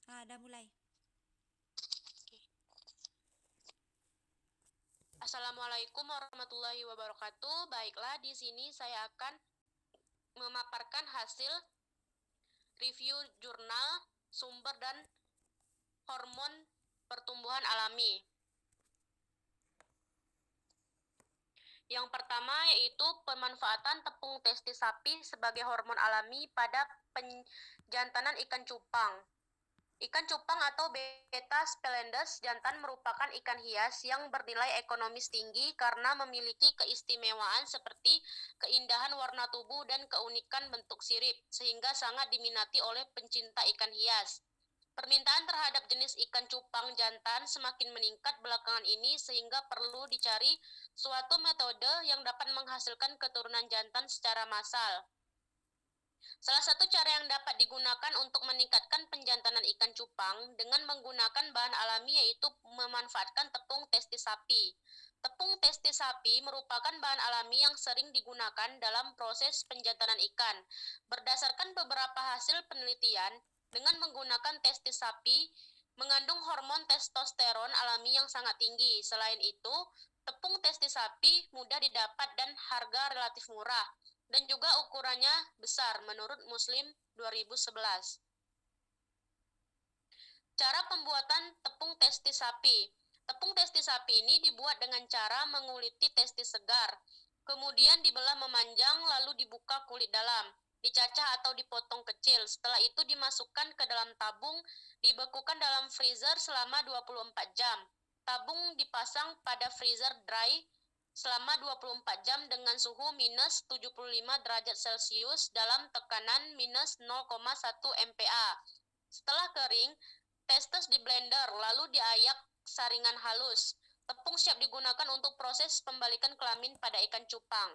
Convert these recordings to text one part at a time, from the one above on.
Udah mulai. Assalamualaikum warahmatullahi wabarakatuh. Baiklah, di sini saya akan memaparkan hasil review jurnal sumber dan hormon pertumbuhan alami. Yang pertama yaitu pemanfaatan tepung testis sapi sebagai hormon alami pada penjantanan ikan cupang. Ikan cupang atau Beta splendes jantan merupakan ikan hias yang bernilai ekonomis tinggi karena memiliki keistimewaan seperti keindahan warna tubuh dan keunikan bentuk sirip, sehingga sangat diminati oleh pencinta ikan hias. Permintaan terhadap jenis ikan cupang jantan semakin meningkat belakangan ini sehingga perlu dicari suatu metode yang dapat menghasilkan keturunan jantan secara massal. Salah satu cara yang dapat digunakan untuk meningkatkan penjantanan ikan cupang dengan menggunakan bahan alami yaitu memanfaatkan tepung testis sapi. Tepung testis sapi merupakan bahan alami yang sering digunakan dalam proses penjantanan ikan. Berdasarkan beberapa hasil penelitian, dengan menggunakan testis sapi mengandung hormon testosteron alami yang sangat tinggi. Selain itu, tepung testis sapi mudah didapat dan harga relatif murah dan juga ukurannya besar menurut Muslim 2011. Cara pembuatan tepung testis sapi. Tepung testis sapi ini dibuat dengan cara menguliti testis segar, kemudian dibelah memanjang lalu dibuka kulit dalam, dicacah atau dipotong kecil. Setelah itu dimasukkan ke dalam tabung, dibekukan dalam freezer selama 24 jam. Tabung dipasang pada freezer dry selama 24 jam dengan suhu minus 75 derajat Celcius dalam tekanan minus 0,1 MPa. Setelah kering, testes di blender lalu diayak saringan halus. Tepung siap digunakan untuk proses pembalikan kelamin pada ikan cupang.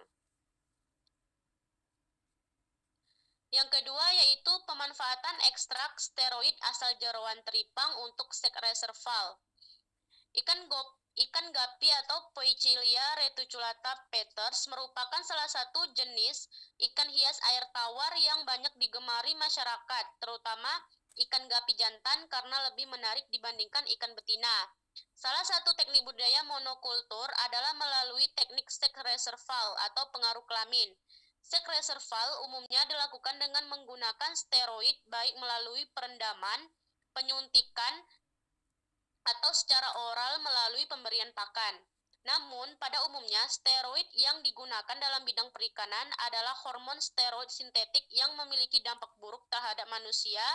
Yang kedua yaitu pemanfaatan ekstrak steroid asal jeroan teripang untuk seks reserval. Ikan gapi atau Poecilia reticulata peters merupakan salah satu jenis ikan hias air tawar yang banyak digemari masyarakat, terutama ikan gapi jantan karena lebih menarik dibandingkan ikan betina. Salah satu teknik budidaya monokultur adalah melalui teknik seks reserval atau pengaruh kelamin. Seks reserval umumnya dilakukan dengan menggunakan steroid baik melalui perendaman, penyuntikan, atau secara oral melalui pemberian pakan. Namun, pada umumnya, steroid yang digunakan dalam bidang perikanan adalah hormon steroid sintetik yang memiliki dampak buruk terhadap manusia,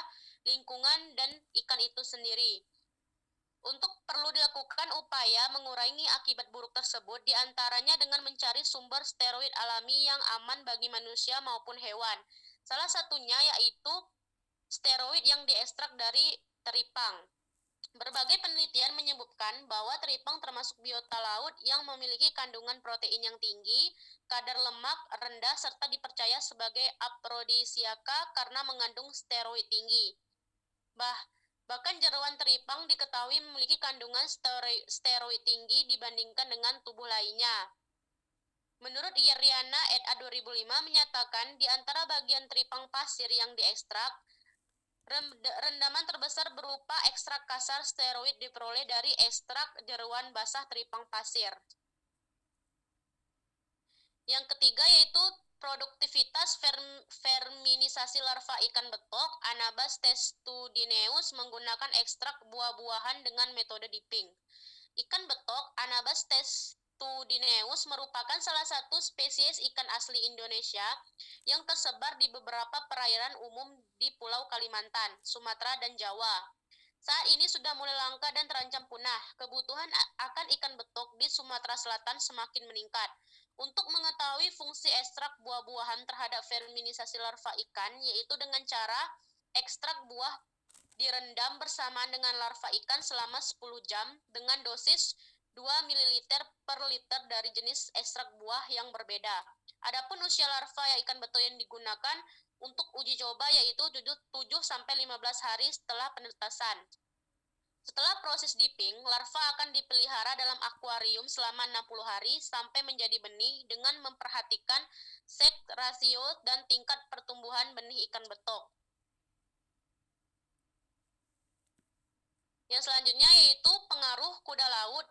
lingkungan, dan ikan itu sendiri. Untuk perlu dilakukan upaya mengurangi akibat buruk tersebut, diantaranya dengan mencari sumber steroid alami yang aman bagi manusia maupun hewan. Salah satunya yaitu steroid yang diekstrak dari teripang. Berbagai penelitian menyebutkan bahwa teripang termasuk biota laut yang memiliki kandungan protein yang tinggi, kadar lemak rendah, serta dipercaya sebagai aphrodisiaka karena mengandung steroid tinggi. Bahkan jeroan teripang diketahui memiliki kandungan steroid tinggi dibandingkan dengan tubuh lainnya. Menurut Iriana et al. 2005 menyatakan di antara bagian teripang pasir yang diekstrak, rendaman terbesar berupa ekstrak kasar steroid diperoleh dari ekstrak jeroan basah teripang pasir. Yang ketiga yaitu produktivitas ferminisasi larva ikan betok Anabas testudineus menggunakan ekstrak buah-buahan dengan metode dipping. Ikan betok Anabas testudineus merupakan salah satu spesies ikan asli Indonesia yang tersebar di beberapa perairan umum di Pulau Kalimantan, Sumatera, dan Jawa. Saat ini sudah mulai langka dan terancam punah. Kebutuhan akan ikan betok di Sumatera Selatan semakin meningkat. Untuk mengetahui fungsi ekstrak buah-buahan terhadap ferminisasi larva ikan, yaitu dengan cara ekstrak buah direndam bersamaan dengan larva ikan selama 10 jam dengan dosis 2 ml per liter dari jenis ekstrak buah yang berbeda. Adapun usia larva ikan betok yang digunakan untuk uji coba yaitu 7-15 hari setelah penetasan. Setelah proses dipping, larva akan dipelihara dalam akuarium selama 60 hari sampai menjadi benih dengan memperhatikan seks rasio dan tingkat pertumbuhan benih ikan betok. Yang selanjutnya yaitu pengaruh kuda laut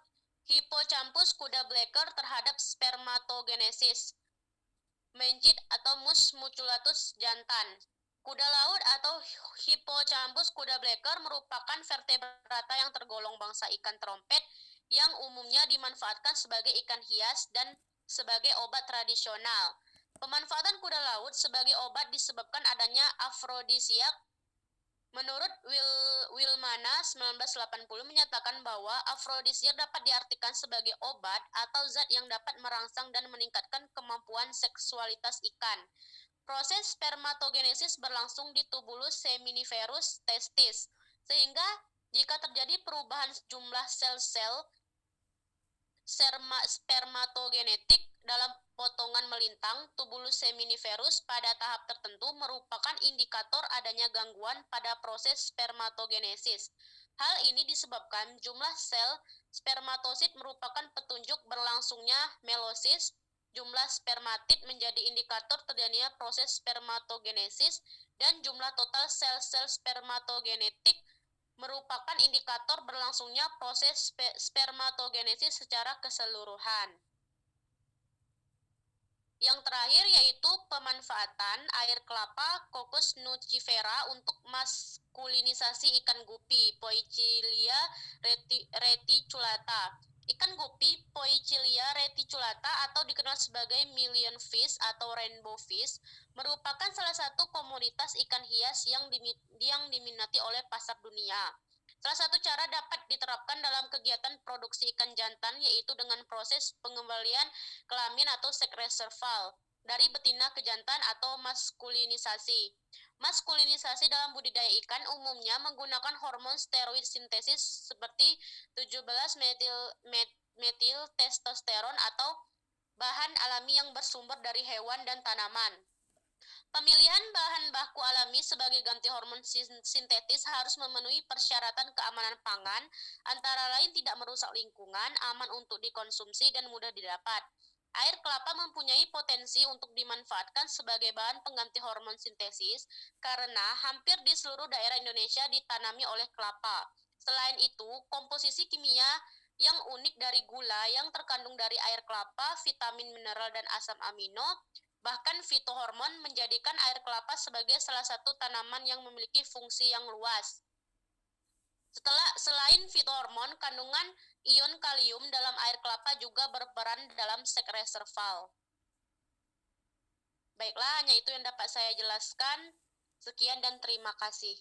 Hippocampus kuda Blecker terhadap spermatogenesis. Mencit atau mus muculatus jantan. Kuda laut atau Hippocampus kuda Blecker merupakan vertebrata yang tergolong bangsa ikan trompet yang umumnya dimanfaatkan sebagai ikan hias dan sebagai obat tradisional. Pemanfaatan kuda laut sebagai obat disebabkan adanya afrodisiak. Menurut Wilmana 1980 menyatakan bahwa afrodisiak dapat diartikan sebagai obat atau zat yang dapat merangsang dan meningkatkan kemampuan seksualitas ikan. Proses spermatogenesis berlangsung di tubulus seminiferus testis, sehingga jika terjadi perubahan jumlah sel-sel spermatogenetik dalam potongan melintang tubulus seminiferus pada tahap tertentu merupakan indikator adanya gangguan pada proses spermatogenesis. Hal ini disebabkan jumlah sel spermatosit merupakan petunjuk berlangsungnya meiosis. Jumlah spermatid menjadi indikator terjadinya proses spermatogenesis dan jumlah total sel-sel spermatogenetik merupakan indikator berlangsungnya proses spermatogenesis secara keseluruhan. Yang terakhir yaitu pemanfaatan air kelapa Cocos nucifera untuk maskulinisasi ikan gupi Poecilia reticulata. Ikan gupi Poecilia reticulata atau dikenal sebagai millionfish atau rainbow fish merupakan salah satu komoditas ikan hias yang diminati oleh pasar dunia. Salah satu cara dapat diterapkan dalam kegiatan produksi ikan jantan yaitu dengan proses pengembalian kelamin atau seks reserval dari betina ke jantan atau maskulinisasi. Maskulinisasi dalam budidaya ikan umumnya menggunakan hormon steroid sintesis seperti 17 metil testosteron atau bahan alami yang bersumber dari hewan dan tanaman. Pemilihan bahan baku alami sebagai ganti hormon sintetis harus memenuhi persyaratan keamanan pangan, antara lain tidak merusak lingkungan, aman untuk dikonsumsi, dan mudah didapat. Air kelapa mempunyai potensi untuk dimanfaatkan sebagai bahan pengganti hormon sintesis karena hampir di seluruh daerah Indonesia ditanami oleh kelapa. Selain itu, komposisi kimia yang unik dari gula yang terkandung dari air kelapa, vitamin, mineral, dan asam amino, bahkan fitohormon menjadikan air kelapa sebagai salah satu tanaman yang memiliki fungsi yang luas. Selain fitohormon, kandungan ion kalium dalam air kelapa juga berperan dalam seks reserval. Baiklah, hanya itu yang dapat saya jelaskan. Sekian dan terima kasih.